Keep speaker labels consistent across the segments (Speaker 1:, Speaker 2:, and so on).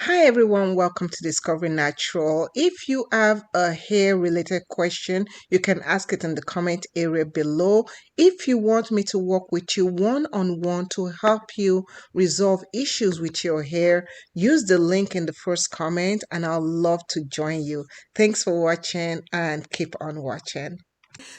Speaker 1: Hi everyone, welcome to Discovery Natural. If you have a hair related question, you can ask it in the comment area below. If you want me to work with you one-on-one to help you resolve issues with your hair, use the link in the first comment and I'll love to join you. Thanks for watching and keep on watching.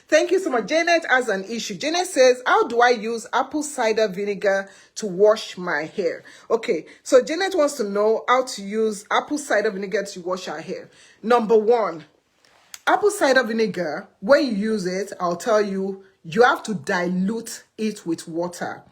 Speaker 1: Thank you so much. Janet has an issue. Janet says, how do I use apple cider vinegar to wash my hair? Okay, so Janet wants to know how to use apple cider vinegar to wash her hair. Number one, apple cider vinegar, when you use it, I'll tell you, you have to dilute it with water.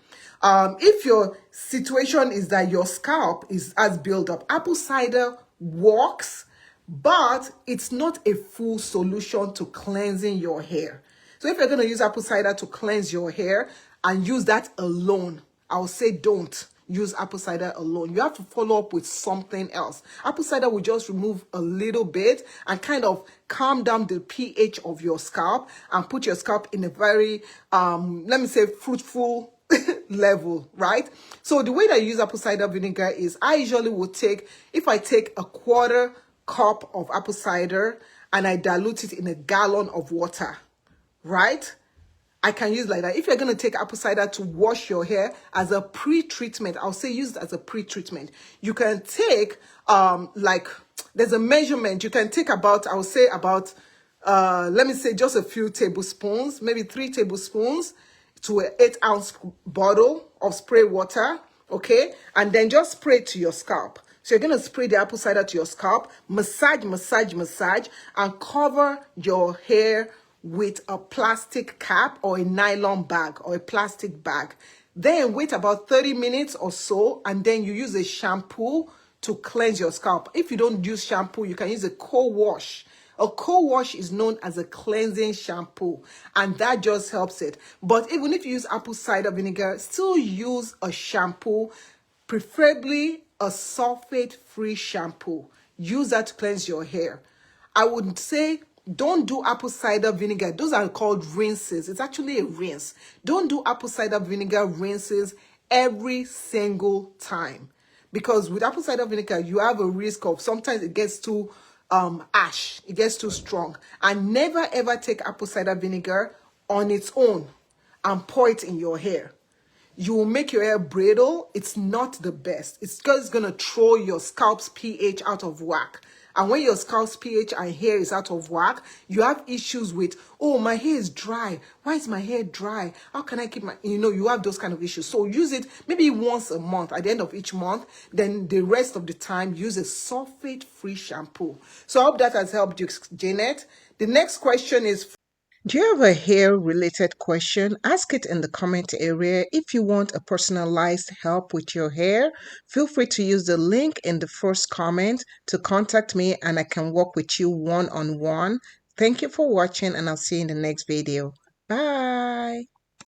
Speaker 1: If your situation is that your scalp has built up, apple cider works, but it's not a full solution to cleansing your hair. So if you're going to use apple cider to cleanse your hair and use that alone, I'll say don't use apple cider alone. You have to follow up with something else. Apple cider will just remove a little bit and kind of calm down the pH of your scalp and put your scalp in a very, let me say, fruitful level, right? So the way that I use apple cider vinegar is I usually will take, if I take a quarter cup of apple cider and I dilute it in a gallon of water, right? I can use like that. If you're going to take apple cider to wash your hair as a pre-treatment, I'll say use it as a pre-treatment. You can take, there's a measurement. You can take about, I would say about, let me say just a few tablespoons, maybe 3 tablespoons to an 8-ounce bottle of spray water, okay? And then just spray it to your scalp. So you're going to spray the apple cider to your scalp, massage, and cover your hair with a plastic cap or a nylon bag or a plastic bag. Then wait about 30 minutes or so, and then you use a shampoo to cleanse your scalp. If you don't use shampoo, you can use a co-wash. A co-wash is known as a cleansing shampoo, and that just helps it. But even if you use apple cider vinegar, still use a shampoo, preferably a sulfate-free shampoo. Use that to cleanse your hair. I would say don't do apple cider vinegar. Those are called rinses. It's actually a rinse. Don't do apple cider vinegar rinses every single time. Because with apple cider vinegar, you have a risk of sometimes it gets too ash. It gets too strong. And never ever take apple cider vinegar on its own and pour it in your hair. You will make your hair brittle. It's not the best. It's just going to throw your scalp's pH out of whack. And when your scalp's pH and hair is out of whack, you have issues with, oh, my hair is dry. Why is my hair dry? How can I keep my, you have those kind of issues. So use it maybe once a month, at the end of each month. Then the rest of the time, use a sulfate-free shampoo. So I hope that has helped you, Janet. The next question is, do you have a hair related question? Ask it in the comment area. If you want a personalized help with your hair, feel free to use the link in the first comment to contact me and I can work with you one-on-one. Thank you for watching and I'll see you in the next video. Bye.